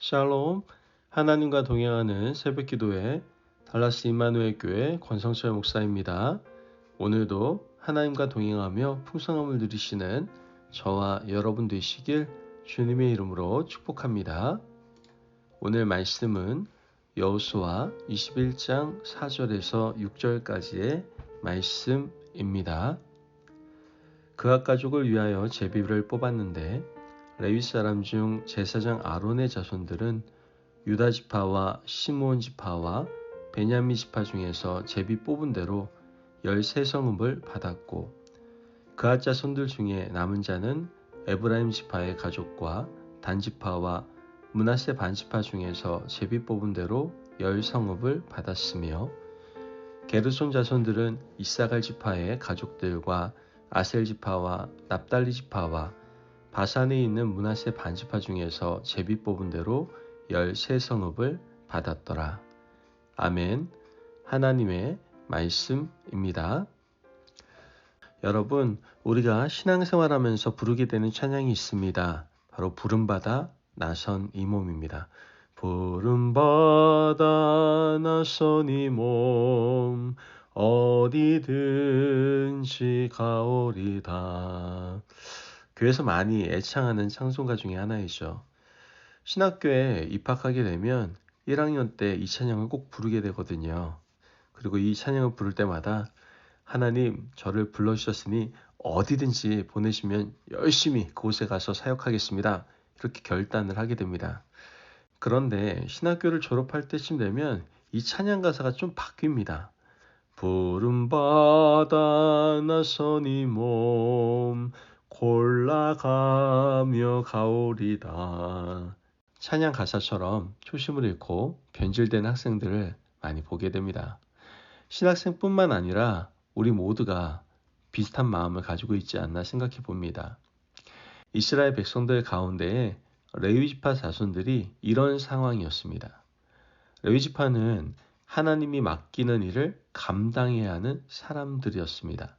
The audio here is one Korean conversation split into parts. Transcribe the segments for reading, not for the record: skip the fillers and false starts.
샬롬, 하나님과 동행하는 새벽기도회 달라스 임마누엘 교회 권성철 목사입니다. 오늘도 하나님과 동행하며 풍성함을 누리시는 저와 여러분 되시길 주님의 이름으로 축복합니다. 오늘 말씀은 여호수아 21장 4절에서 6절까지의 말씀입니다. 그앗 가족을 위하여 제비를 뽑았는데 레위 사람 중 제사장 아론의 자손들은 유다 지파와 시므온 지파와 베냐민 지파 중에서 제비 뽑은 대로 13성읍을 받았고 그앗 자손들 중에 남은 자는 에브라임 지파의 가족과 단 지파와 므낫세 반 지파 중에서 제비 뽑은 대로 10성읍을 받았으며 게르손 자손들은 이사갈 지파의 가족들과 아셀 지파와 납달리 지파와 바산에 있는 므낫세 반 지파 중에서 제비 뽑은 대로 13성읍을 받았더라. 아멘. 하나님의 말씀입니다. 여러분, 우리가 신앙생활하면서 부르게 되는 찬양이 있습니다. 바로 부름받아 나선 이 몸입니다. 부름받아 나선 이 몸 어디든지 가오리다. 교회에서 많이 애창하는 찬송가 중에 하나이죠. 신학교에 입학하게 되면 1학년 때 이 찬양을 꼭 부르게 되거든요. 그리고 이 찬양을 부를 때마다 하나님 저를 불러주셨으니 어디든지 보내시면 열심히 그곳에 가서 사역하겠습니다. 이렇게 결단을 하게 됩니다. 그런데 신학교를 졸업할 때쯤 되면 이 찬양 가사가 좀 바뀝니다. 부름받아 나선 이 몸 골라가며 가오리다. 찬양 가사처럼 초심을 잃고 변질된 학생들을 많이 보게 됩니다. 신학생뿐만 아니라 우리 모두가 비슷한 마음을 가지고 있지 않나 생각해 봅니다. 이스라엘 백성들 가운데에 레위 지파 자손들이 이런 상황이었습니다. 레위 지파는 하나님이 맡기는 일을 감당해야 하는 사람들이었습니다.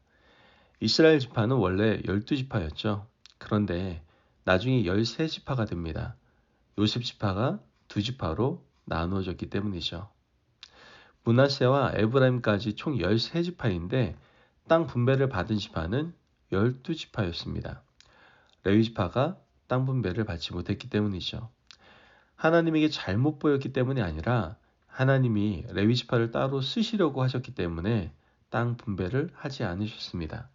이스라엘 지파는 원래 12지파였죠. 그런데 나중에 13지파가 됩니다. 요셉 지파가 2지파로 나누어졌기 때문이죠. 므낫세와 에브라임까지 총 13지파인데 땅 분배를 받은 지파는 12지파였습니다. 레위 지파가 땅 분배를 받지 못했기 때문이죠. 하나님에게 잘못 보였기 때문이 아니라 하나님이 레위 지파를 따로 쓰시려고 하셨기 때문에 땅 분배를 하지 않으셨습니다.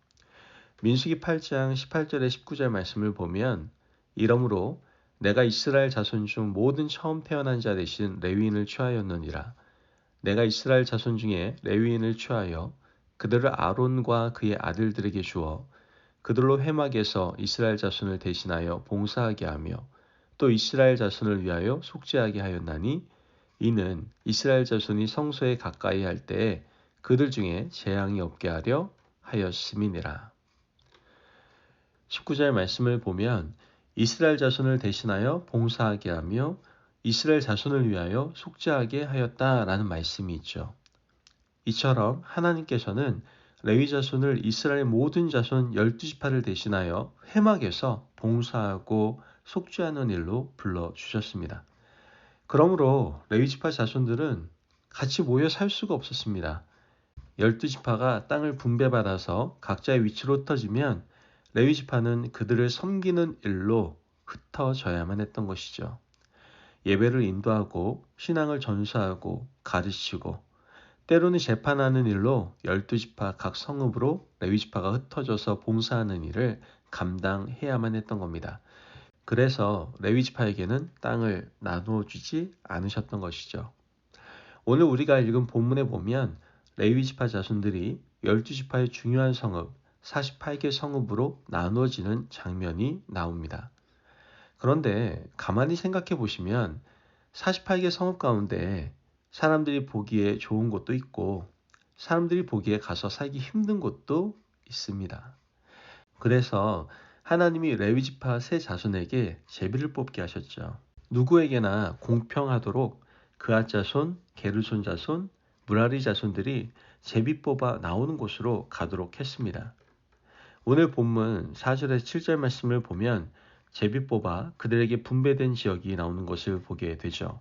민수기 8장 18절에 19절 말씀을 보면 이러므로 내가 이스라엘 자손 중 모든 처음 태어난 자 대신 레위인을 취하였느니라. 내가 이스라엘 자손 중에 레위인을 취하여 그들을 아론과 그의 아들들에게 주어 그들로 회막에서 이스라엘 자손을 대신하여 봉사하게 하며 또 이스라엘 자손을 위하여 속죄하게 하였나니 이는 이스라엘 자손이 성소에 가까이 할 때에 그들 중에 재앙이 없게 하려 하였음이니라. 19절 말씀을 보면 이스라엘 자손을 대신하여 봉사하게 하며 이스라엘 자손을 위하여 속죄하게 하였다라는 말씀이 있죠. 이처럼 하나님께서는 레위 자손을 이스라엘 모든 자손 12지파를 대신하여 회막에서 봉사하고 속죄하는 일로 불러주셨습니다. 그러므로 레위 지파 자손들은 같이 모여 살 수가 없었습니다. 12지파가 땅을 분배받아서 각자의 위치로 흩어지면 레위 지파는 그들을 섬기는 일로 흩어져야만 했던 것이죠. 예배를 인도하고 신앙을 전수하고 가르치고 때로는 재판하는 일로 12지파 각 성읍으로 레위 지파가 흩어져서 봉사하는 일을 감당해야만 했던 겁니다. 그래서 레위 지파에게는 땅을 나누어 주지 않으셨던 것이죠. 오늘 우리가 읽은 본문에 보면 레위 지파 자손들이 12지파의 중요한 성읍 48개 성읍으로 나누어지는 장면이 나옵니다. 그런데 가만히 생각해 보시면 48개 성읍 가운데 사람들이 보기에 좋은 곳도 있고 사람들이 보기에 가서 살기 힘든 곳도 있습니다. 그래서 하나님이 레위 지파 세 자손에게 제비를 뽑게 하셨죠. 누구에게나 공평하도록 그앗 자손, 게르손 자손, 무라리 자손들이 제비 뽑아 나오는 곳으로 가도록 했습니다. 오늘 본문 4절에서 7절 말씀을 보면 제비 뽑아 그들에게 분배된 지역이 나오는 것을 보게 되죠.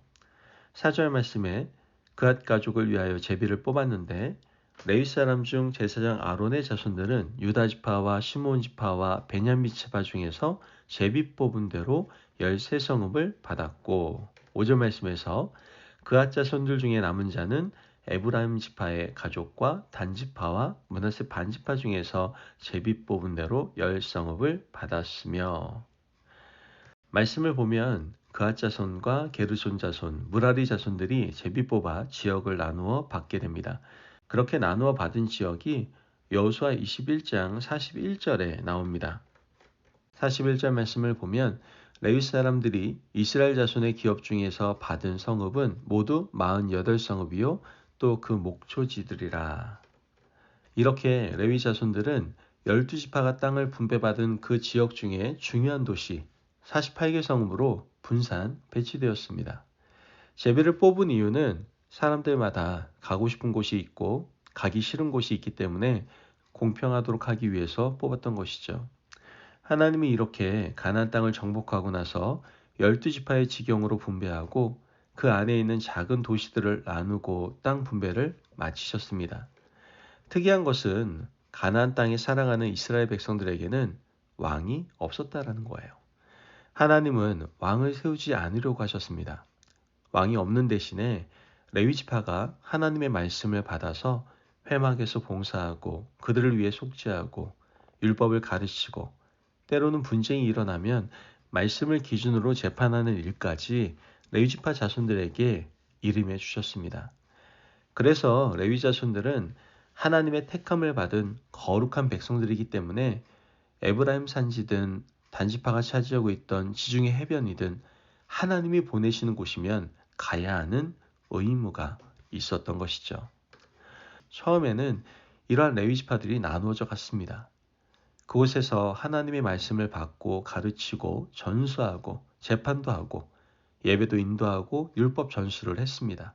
4절 말씀에 그앗 가족을 위하여 제비를 뽑았는데 레위 사람 중 제사장 아론의 자손들은 유다 지파와 시므온 지파와 베냐민 지파 중에서 제비 뽑은 대로 13성읍을 받았고 5절 말씀에서 그앗 자손들 중에 남은 자는 에브라임 지파의 가족과 단 지파와 므낫세 반 지파 중에서 제비 뽑은 대로 10성읍을 받았으며 말씀을 보면 그앗 자손과 게르손 자손, 무라리 자손들이 제비 뽑아 지역을 나누어 받게 됩니다. 그렇게 나누어 받은 지역이 여호수아 21장 41절에 나옵니다. 41절 말씀을 보면 레위 사람들이 이스라엘 자손의 기업 중에서 받은 성읍은 모두 48성읍이요 또 그 목초지들이라. 이렇게 레위 자손들은 12지파가 땅을 분배받은 그 지역 중에 중요한 도시 48개 성읍으로 분산 배치되었습니다. 제비를 뽑은 이유는 사람들마다 가고 싶은 곳이 있고 가기 싫은 곳이 있기 때문에 공평하도록 하기 위해서 뽑았던 것이죠. 하나님이 이렇게 가나안 땅을 정복하고 나서 12지파의 지경으로 분배하고 그 안에 있는 작은 도시들을 나누고 땅 분배를 마치셨습니다. 특이한 것은 가나안 땅에 살아가는 이스라엘 백성들에게는 왕이 없었다라는 거예요. 하나님은 왕을 세우지 않으려고 하셨습니다. 왕이 없는 대신에 레위 지파가 하나님의 말씀을 받아서 회막에서 봉사하고 그들을 위해 속죄하고 율법을 가르치고 때로는 분쟁이 일어나면 말씀을 기준으로 재판하는 일까지 레위 지파 자손들에게 일임해 주셨습니다. 그래서 레위 자손들은 하나님의 택함을 받은 거룩한 백성들이기 때문에 에브라임 산지든 단지파가 차지하고 있던 지중해 해변이든 하나님이 보내시는 곳이면 가야 하는 의무가 있었던 것이죠. 처음에는 이러한 레위 지파들이 나누어져 갔습니다. 그곳에서 하나님의 말씀을 받고 가르치고 전수하고 재판도 하고 예배도 인도하고 율법 전수를 했습니다.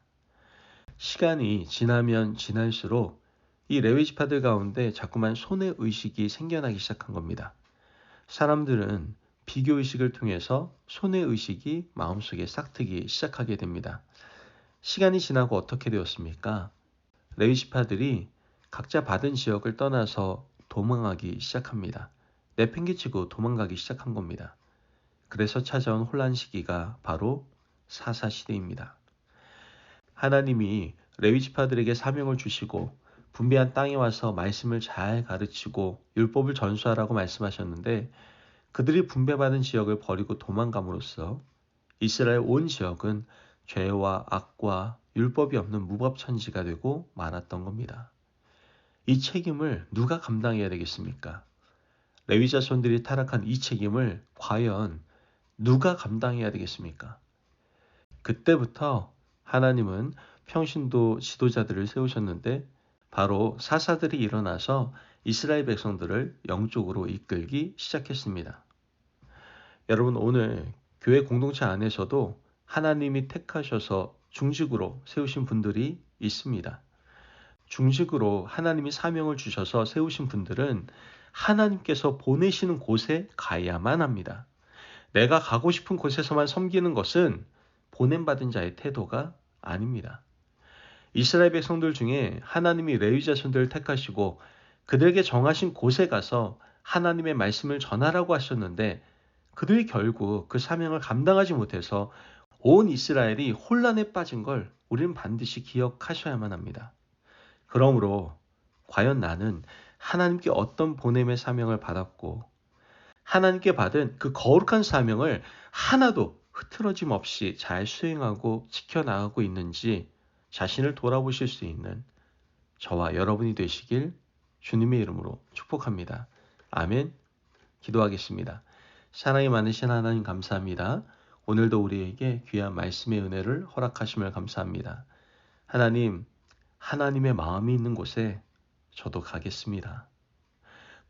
시간이 지나면 지날수록 이 레위 지파들 가운데 자꾸만 손해 의식이 생겨나기 시작한 겁니다. 사람들은 비교 의식을 통해서 손해 의식이 마음속에 싹트기 시작하게 됩니다. 시간이 지나고 어떻게 되었습니까? 레위 지파들이 각자 받은 지역을 떠나서 도망하기 시작합니다. 내팽개치고 도망가기 시작한 겁니다. 그래서 찾아온 혼란 시기가 바로 사사 시대입니다. 하나님이 레위 지파들에게 사명을 주시고 분배한 땅에 와서 말씀을 잘 가르치고 율법을 전수하라고 말씀하셨는데 그들이 분배받은 지역을 버리고 도망감으로써 이스라엘 온 지역은 죄와 악과 율법이 없는 무법천지가 되고 말았던 겁니다. 이 책임을 누가 감당해야 되겠습니까? 레위 자손들이 타락한 이 책임을 과연 누가 감당해야 되겠습니까? 그때부터 하나님은 평신도 지도자들을 세우셨는데 바로 사사들이 일어나서 이스라엘 백성들을 영적으로 이끌기 시작했습니다. 여러분 오늘 교회 공동체 안에서도 하나님이 택하셔서 중직으로 세우신 분들이 있습니다. 중직으로 하나님이 사명을 주셔서 세우신 분들은 하나님께서 보내시는 곳에 가야만 합니다. 내가 가고 싶은 곳에서만 섬기는 것은 보냄받은 자의 태도가 아닙니다. 이스라엘 백성들 중에 하나님이 레위 자손들을 택하시고 그들에게 정하신 곳에 가서 하나님의 말씀을 전하라고 하셨는데 그들이 결국 그 사명을 감당하지 못해서 온 이스라엘이 혼란에 빠진 걸 우리는 반드시 기억하셔야만 합니다. 그러므로 과연 나는 하나님께 어떤 보냄의 사명을 받았고 하나님께 받은 그 거룩한 사명을 하나도 흐트러짐 없이 잘 수행하고 지켜나가고 있는지 자신을 돌아보실 수 있는 저와 여러분이 되시길 주님의 이름으로 축복합니다. 아멘. 기도하겠습니다. 사랑이 많으신 하나님 감사합니다. 오늘도 우리에게 귀한 말씀의 은혜를 허락하심을 감사합니다. 하나님, 하나님의 마음이 있는 곳에 저도 가겠습니다.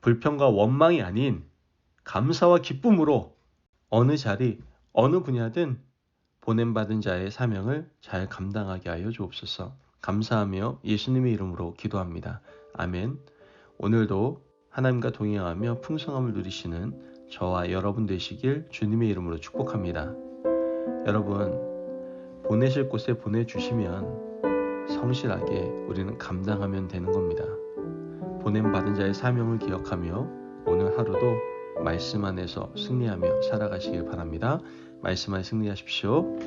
불평과 원망이 아닌 감사와 기쁨으로 어느 자리, 어느 분야든 보냄받은 자의 사명을 잘 감당하게 하여 주옵소서. 감사하며 예수님의 이름으로 기도합니다. 아멘. 오늘도 하나님과 동행하며 풍성함을 누리시는 저와 여러분 되시길 주님의 이름으로 축복합니다. 여러분, 보내실 곳에 보내주시면 성실하게 우리는 감당하면 되는 겁니다. 보냄받은 자의 사명을 기억하며 오늘 하루도 말씀 안에서 승리하며 살아가시길 바랍니다. 말씀 안에 승리하십시오.